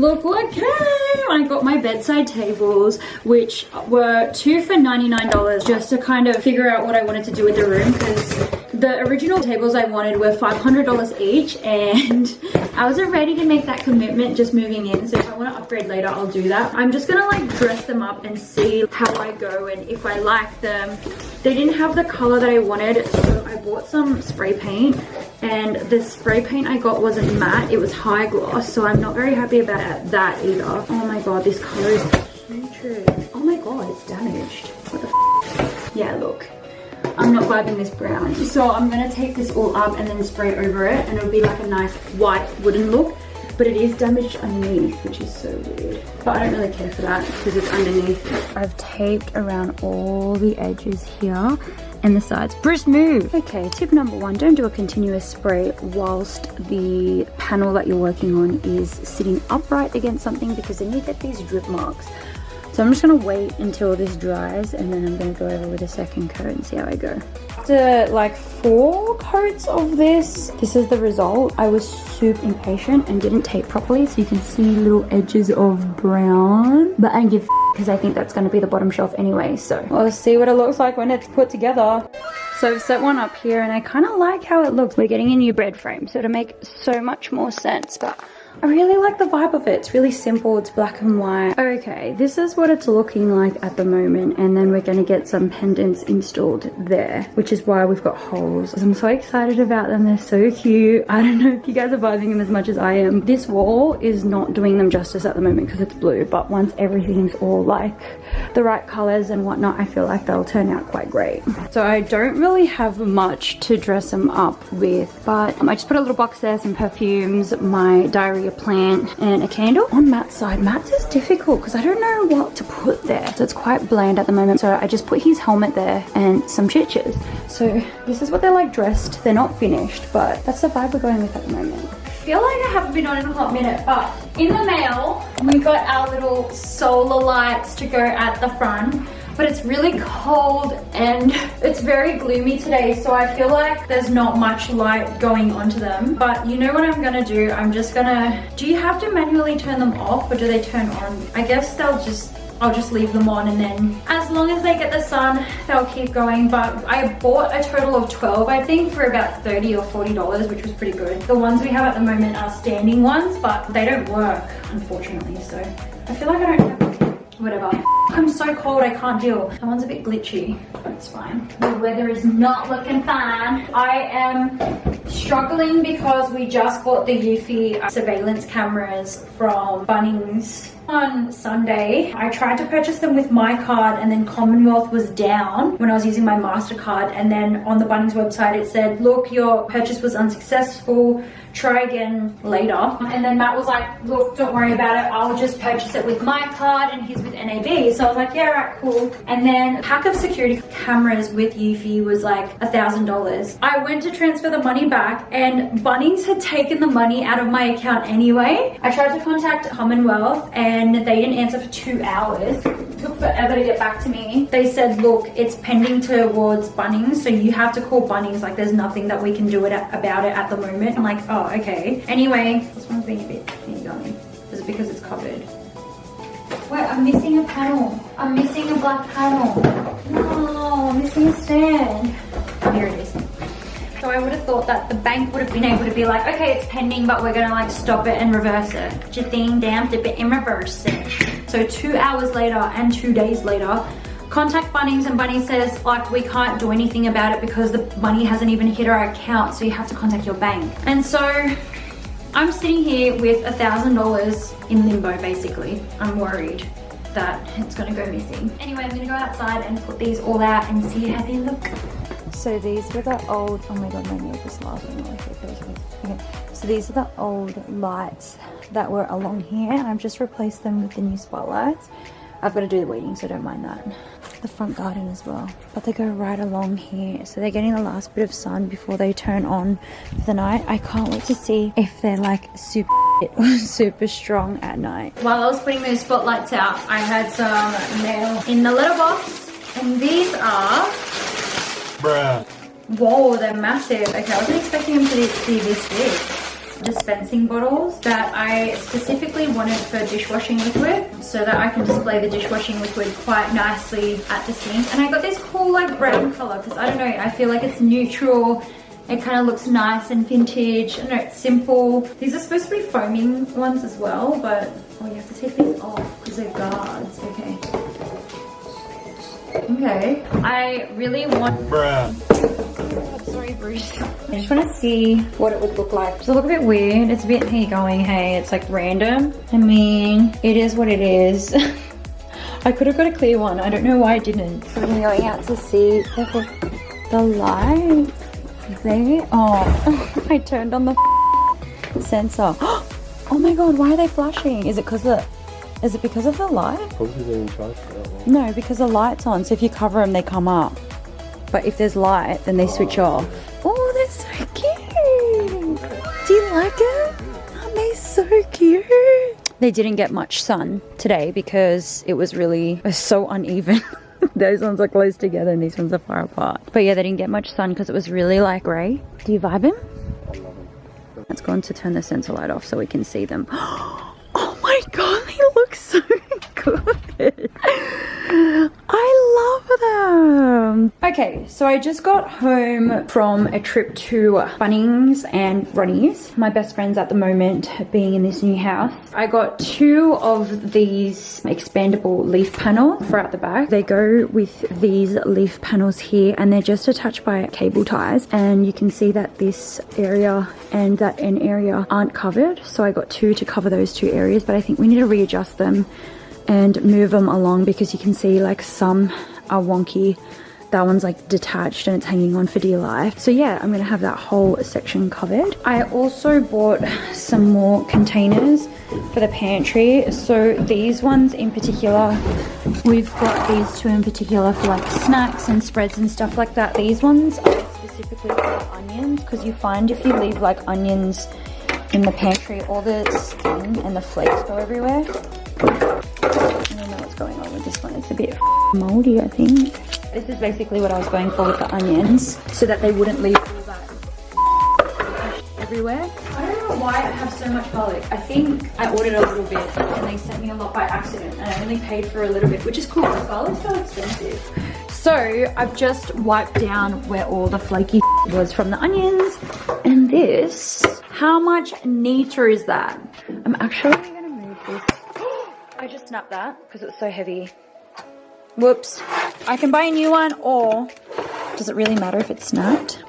Look what came! I got my bedside tables, which were 2 for $99 just to kind of figure out what I wanted to do with the room, because the original tables I wanted were $500 each, and I wasn't ready to make that commitment just moving in. So if I want to upgrade later, I'll do that. I'm just gonna like dress them up and see how I go and if I like them. They didn't have the color that I wanted, so I bought some spray paint, and the spray paint I got wasn't matte, it was high gloss, so I'm not very happy about that either. Oh my god, this color is putrid. Oh my god, it's damaged. What the f? Yeah, look. I'm not vibing this brown. So I'm gonna take this all up and then spray over it, and it'll be like a nice white wooden look. But it is damaged underneath, which is so weird. But I don't really care for that because it's underneath. I've taped around all the edges here and the sides. Bruce, move! Okay, tip number 1, don't do a continuous spray whilst the panel that you're working on is sitting upright against something, because then you get these drip marks. So I'm just gonna wait until this dries, and then I'm gonna go over with a second coat and see how I go. After like 4 coats of this is the result. I was super impatient and didn't tape properly, so you can see little edges of brown. But I don't give because I think that's gonna be the bottom shelf anyway, so we'll see what it looks like when it's put together. So I've set one up here and I kind of like how it looks. We're getting a new bed frame, so to make so much more sense, but I really like the vibe of it. It's really simple, it's black and white. Okay, this is what it's looking like at the moment, and then we're gonna get some pendants installed there, which is why we've got holes. I'm so excited about them, they're so cute. I don't know if you guys are vibing them as much as I am. This wall is not doing them justice at the moment because it's blue, but once everything's all like the right colors and whatnot, I feel like they'll turn out quite great. So I don't really have much to dress them up with, but I just put a little box there, some perfumes, my diary plant, and a candle. On Matt's side, Matt's is difficult because I don't know what to put there, so it's quite bland at the moment. So I just put his helmet there and some chitches. So this is what they're like dressed. They're not finished, but that's the vibe we're going with at the moment. I feel like I haven't been on in a hot minute, but in the mail we got our little solar lights to go at the front. But it's really cold and it's very gloomy today, so I feel like there's not much light going onto them. But you know what I'm gonna do? I'm just gonna... Do you have to manually turn them off, or do they turn on? I guess I'll just leave them on, and then as long as they get the sun, they'll keep going. But I bought a total of 12, I think, for about $30 or $40, which was pretty good. The ones we have at the moment are standing ones, but they don't work, unfortunately, so I feel like I don't have... Whatever. I'm so cold, I can't deal. That one's a bit glitchy, but it's fine. The weather is not looking fine. I am struggling because we just bought the Eufy surveillance cameras from Bunnings on Sunday. I tried to purchase them with my card, and then Commonwealth was down when I was using my MasterCard, and then on the Bunnings website it said, look, your purchase was unsuccessful, try again later. And then Matt was like, look, don't worry about it, I'll just purchase it with my card, and he's with NAB. So I was like, yeah, right, cool. And then a pack of security cameras with Eufy was like $1,000. I went to transfer the money back, and Bunnings had taken the money out of my account anyway. I tried to contact Commonwealth and they didn't answer for 2 hours. It took forever to get back to me. They said, look, it's pending towards Bunnings, so you have to call Bunnings. Like, there's nothing that we can do about it at the moment. I'm like, oh, okay. Anyway, this one's being a bit yummy. Is it because it's covered? Wait, I'm missing a panel. I'm missing a black panel. No, I'm missing a stand. Oh, here it is. So I would have thought that the bank would have been able to be like, okay, it's pending, but we're gonna like stop it and reverse it. Put your thing down, dip it and reverse it. So 2 hours later and 2 days later, contact Bunnings, and Bunnings says, like, we can't do anything about it because the money hasn't even hit our account, so you have to contact your bank. And so I'm sitting here with $1,000 in limbo, basically. I'm worried that it's gonna go missing. Anyway, I'm gonna go outside and put these all out and see how they look. So these were the old, oh my god, my nail just laughing. Okay, so these are the old lights that were along here, and I've just replaced them with the new spotlights. I've got to do the weeding, so don't mind that. The front garden as well, but they go right along here, so they're getting the last bit of sun before they turn on for the night. I can't wait to see if they're like super or super strong at night. While I was putting those spotlights out, I had some mail in the letterbox, and these are... Bruh. Whoa, they're massive. Okay, I wasn't expecting them to be this big. dispensing bottles that I specifically wanted for dishwashing liquid so that I can display the dishwashing liquid quite nicely at the sink. And I got this cool like brown color because I don't know, I feel like it's neutral. It kind of looks nice and vintage. I know it's simple. These are supposed to be foaming ones as well, but oh, you have to take these off because they're guards. Okay. Okay. I really want... Bruh. Oh, sorry, Bruce. I just want to see what it would look like. Does it look a bit weird? It's a bit, here going, hey, it's like random. I mean, it is what it is. I could have got a clear one. I don't know why I didn't. So I'm going out to see the light. There. Oh, I turned on the sensor. Oh my god, why are they flashing? Is it because of the light? Probably they didn't charge for that one. No, because the light's on, so if you cover them, they come up. But if there's light, then they switch off. Oh, they're so cute. Do you like them? Aren't they so cute? They didn't get much sun today because it was so uneven. Those ones are close together and these ones are far apart. But yeah, they didn't get much sun because it was really like grey. Do you vibe him? I love them. Let's go on to turn the sensor light off so we can see them. Oh my god, they look so good. I love them. Okay, so I just got home from a trip to Bunnings and Ronnie's, my best friends at the moment being in this new house. I got 2 of these expandable leaf panels for out the back. They go with these leaf panels here and they're just attached by cable ties, and you can see that this area and that end area aren't covered, so I got 2 to cover those 2 areas, but I think we need to readjust them and move them along because you can see like some are wonky. That one's like detached and it's hanging on for dear life. So yeah, I'm gonna have that whole section covered. I also bought some more containers for the pantry. So these ones in particular, we've got these 2 in particular for like snacks and spreads and stuff like that. These ones are specifically for onions because you find if you leave like onions in the pantry, all the skin and the flakes go everywhere. I don't know what's going on with this one. It's a bit moldy, I think. This is basically what I was going for with the onions, so that they wouldn't leave all that everywhere. I don't know why I have so much garlic. I think I ordered a little bit and they sent me a lot by accident and I only paid for a little bit, which is cool because garlic's so expensive. So I've just wiped down where all the flaky was from the onions. And this, how much neater is that? I'm actually gonna move this. I just snapped that because it's so heavy. Whoops. I can buy a new one, or does it really matter if it's snapped?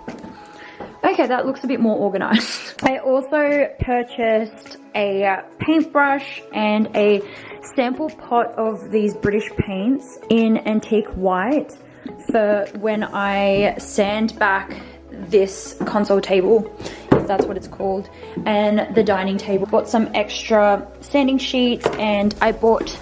Okay, that looks a bit more organized. I also purchased a paintbrush and a sample pot of these British paints in antique white for when I sand back this console table, if that's what it's called, and the dining table. Bought some extra sanding sheets, and I bought,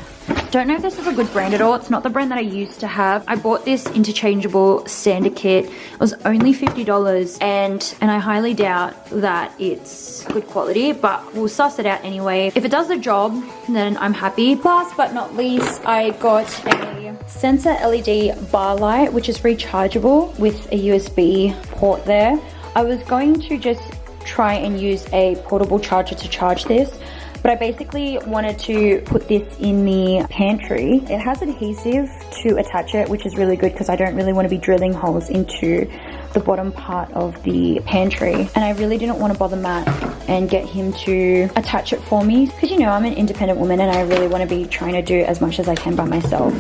don't know if this is a good brand at all. It's not the brand that I used to have. I bought this interchangeable sander kit. It was only $50, and I highly doubt that it's good quality, but we'll suss it out anyway. If it does the job, then I'm happy. Last but not least, I got a sensor LED bar light, which is rechargeable with a USB port there. I was going to just try and use a portable charger to charge this, but I basically wanted to put this in the pantry. It has adhesive to attach it, which is really good because I don't really want to be drilling holes into the bottom part of the pantry. And I really didn't want to bother Matt and get him to attach it for me because, you know, I'm an independent woman and I really want to be trying to do as much as I can by myself.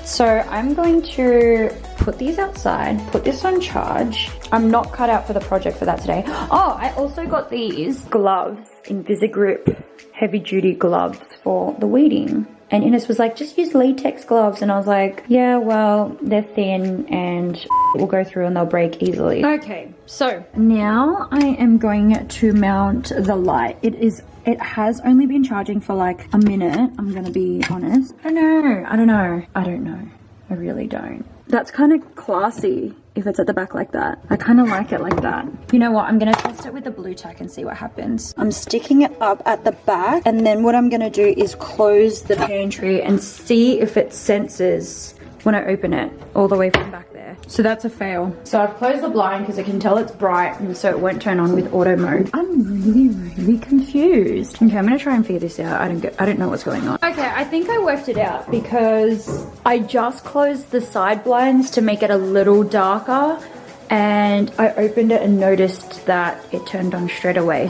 So I'm going to put these outside, put this on charge. I'm not cut out for the project for that today. Oh, I also got these gloves, Invisigrip heavy duty gloves for the weeding. And Ines was like, just use latex gloves. And I was like, yeah, well, they're thin and it will go through and they'll break easily. Okay, so now I am going to mount the light. It has only been charging for like a minute, I'm gonna be honest. I don't know. I really don't. That's kind of classy if it's at the back like that. I kind of like it like that. You know what? I'm going to test it with the blue tack and see what happens. I'm sticking it up at the back, and then what I'm going to do is close the pantry and see if it senses when I open it all the way from back there. there. So that's a fail. So I've closed the blind because I can tell it's bright and so it won't turn on with auto mode. I'm really confused. Okay, I'm gonna try and figure this out. I don't know what's going on. Okay, I think I worked it out because I just closed the side blinds to make it a little darker, and I opened it and noticed that it turned on straight away.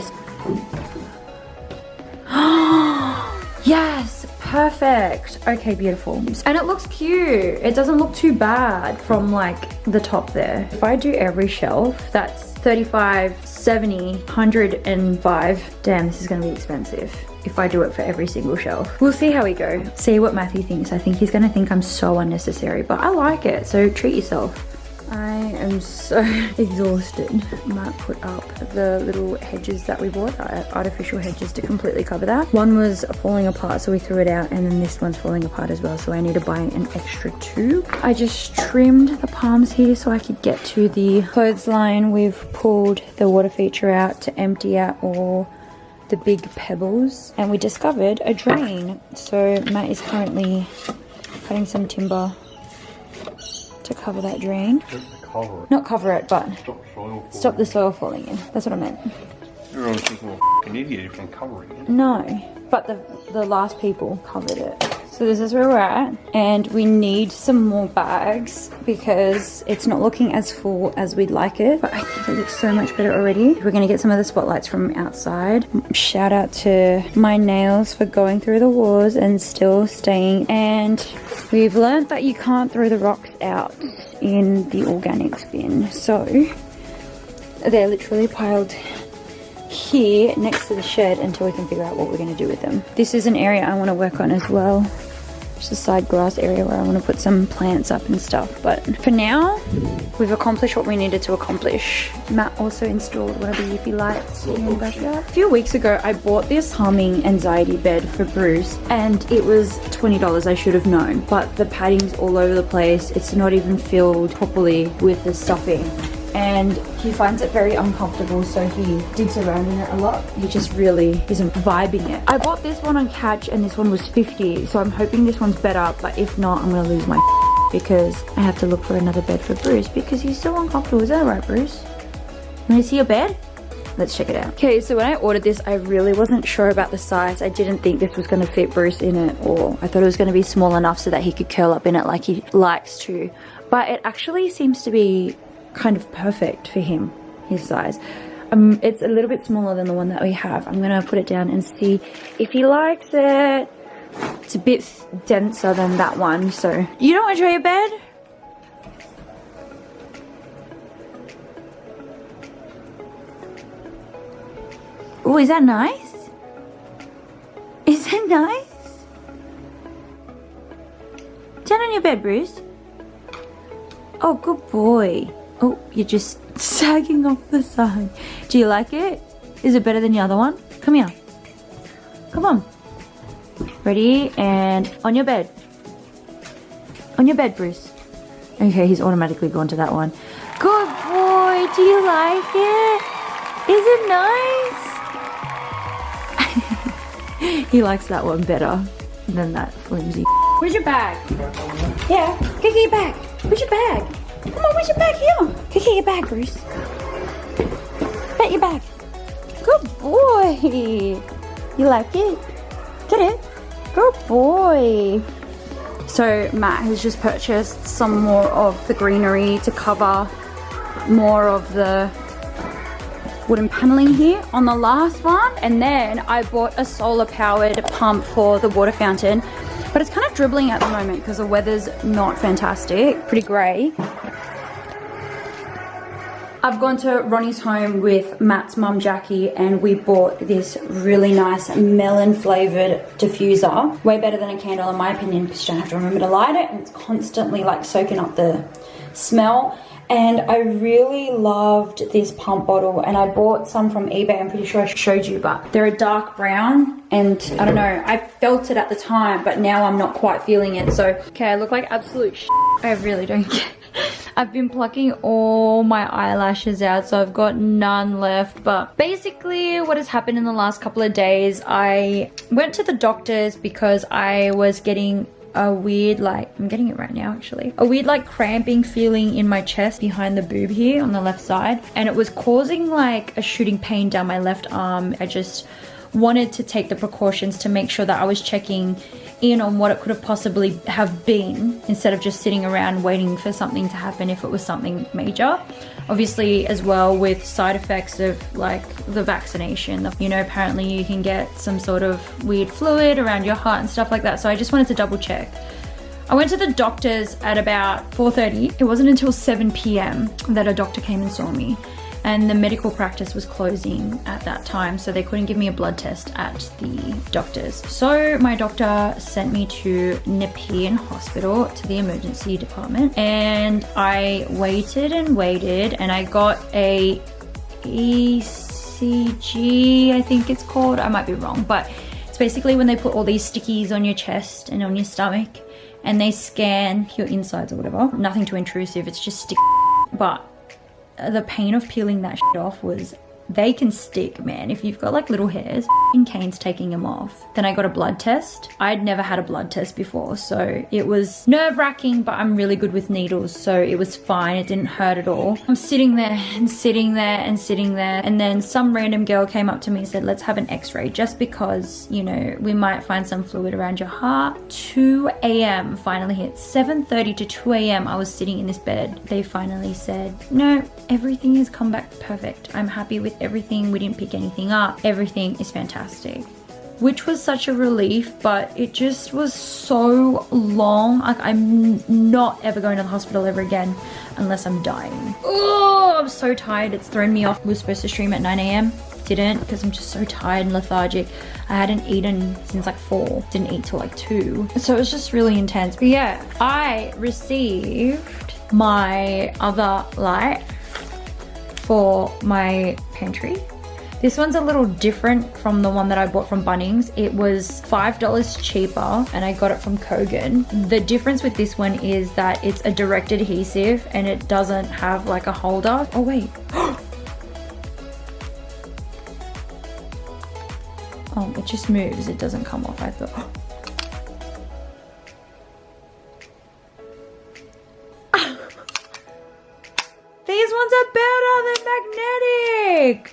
Yes, perfect. Okay, beautiful. And it looks cute. It doesn't look too bad from like the top there. If I do every shelf, that's 35, 70, 105. Damn, this is gonna be expensive if I do it for every single shelf. We'll see how we go. See what Matthew thinks. I think he's gonna think I'm so unnecessary, but I like it, so treat yourself. I am so exhausted. Matt put up the little hedges that we bought, artificial hedges to completely cover that. One was falling apart, so we threw it out, and then this one's falling apart as well, so I need to buy an extra 2. I just trimmed the palms here so I could get to the clothesline. We've pulled the water feature out to empty out all the big pebbles, and we discovered a drain. So Matt is currently cutting some timber to cover that drain. Cover it. Not cover it, but Stop the soil falling in. That's what I meant. Everyone's thinking, well, f***ing idiot if I'm covering it. No, but the last people covered it. So this is where we're at, and we need some more bags because it's not looking as full as we'd like it, but I think it looks so much better already. We're gonna get some of the spotlights from outside. Shout out to my nails for going through the walls and still staying, and we've learned that you can't throw the rocks out in the organics bin, so they're literally piled here next to the shed until we can figure out what we're going to do with them. This is an area I want to work on as well. Just a side grass area where I want to put some plants up and stuff, but for now we've accomplished what we needed to accomplish. Matt also installed one of the Yippee lights in the backyard. A few weeks ago I bought this humming anxiety bed for Bruce, and it was $20. I should have known, but the padding's all over the place. It's not even filled properly with the stuffing, and he finds it very uncomfortable, so he digs around in it a lot. He just really isn't vibing it. I bought this one on Catch and this one was $50, so I'm hoping this one's better, but if not, I'm gonna lose my because I have to look for another bed for Bruce because he's so uncomfortable. Is that right, Bruce? You wanna see your bed? Let's check it out. Okay, so when I ordered this, I really wasn't sure about the size. I didn't think this was gonna fit Bruce in it, or I thought it was gonna be small enough so that he could curl up in it like he likes to, but it actually seems to be kind of perfect for him, his size. It's a little bit smaller than the one that we have. I'm gonna put it down and see if he likes it. It's a bit denser than that one, so. You don't want to try your bed? Oh, is that nice? Is that nice? Turn on your bed, Bruce. Oh, good boy. Oh, you're just sagging off the side. Do you like it? Is it better than the other one? Come here. Come on. Ready? And on your bed. On your bed, Bruce. Okay, he's automatically gone to that one. Good boy. Do you like it? Is it nice? He likes that one better than that flimsy. Where's your bag? Yeah, go get your bag. Where's your bag? Come on, where's your bag? Here. Go get your bag, Bruce. Bet your bag. Good boy. You like it? Get it. Good boy. So Matt has just purchased some more of the greenery to cover more of the wooden paneling here on the last one. And then I bought a solar powered pump for the water fountain, but it's kind of dribbling at the moment because the weather's not fantastic, pretty grey. I've gone to Ronnie's home with Matt's mum Jackie, and we bought this really nice melon flavoured diffuser. Way better than a candle in my opinion, because you don't have to remember to light it, and it's constantly like soaking up the smell. And I really loved this pump bottle, and I bought some from eBay. I'm pretty sure I showed you, but they're a dark brown, and I don't know, I felt it at the time, but now I'm not quite feeling it. So, okay, I look like absolute shit. I really don't care. I've been plucking all my eyelashes out, so I've got none left. But basically what has happened in the last couple of days, I went to the doctor's because I was getting a weird, like, I'm getting it right now actually, a weird like cramping feeling in my chest behind the boob here on the left side, and it was causing like a shooting pain down my left arm. I just wanted to take the precautions to make sure that I was checking in on what it could have possibly have been, instead of just sitting around waiting for something to happen if it was something major. Obviously, as well, with side effects of like the vaccination, you know, apparently you can get some sort of weird fluid around your heart and stuff like that. So I just wanted to double check. I went to the doctor's at about 4:30. It wasn't until 7 p.m. that a doctor came and saw me, and the medical practice was closing at that time, so they couldn't give me a blood test at the doctor's. So my doctor sent me to Nepean Hospital, to the emergency department, and I waited and waited, and I got a ECG, I think it's called. I might be wrong, but it's basically when they put all these stickies on your chest and on your stomach, and they scan your insides or whatever. Nothing too intrusive, it's just stick. But the pain of peeling that shit off was, they can stick, man. If you've got like little hairs, in Kane's taking them off. Then I got a blood test. I'd never had a blood test before, so it was nerve-wracking, but I'm really good with needles, so it was fine. It didn't hurt at all. I'm sitting there and sitting there and sitting there, and then some random girl came up to me and said, let's have an x-ray, just because, you know, we might find some fluid around your heart. 2 a.m. finally hit. 7:30 to 2 a.m. I was sitting in this bed. They finally said, no, everything has come back perfect. I'm happy with everything. We didn't pick anything up. Everything is fantastic. Which was such a relief, but it just was so long. Like, I'm not ever going to the hospital ever again unless I'm dying. Oh, I'm so tired. It's thrown me off. We were supposed to stream at 9 a.m. Didn't, because I'm just so tired and lethargic. I hadn't eaten since like 4. Didn't eat till like 2. So it was just really intense. But yeah, I received my other light for my pantry. This one's a little different from the one that I bought from Bunnings. It was $5 cheaper and I got it from Kogan. The difference with this one is that it's a direct adhesive and it doesn't have like a holder. Oh wait. Oh, it just moves. It doesn't come off, I thought. These ones are better, they're magnetic.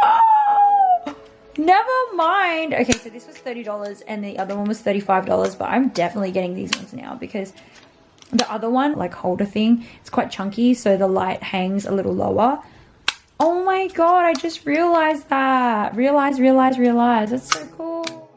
Oh, never mind. Okay, so this was $30 and the other one was $35, but I'm definitely getting these ones now because the other one, like holder thing, it's quite chunky, so the light hangs a little lower. Oh my god, I just realized that. Realize. That's so cool.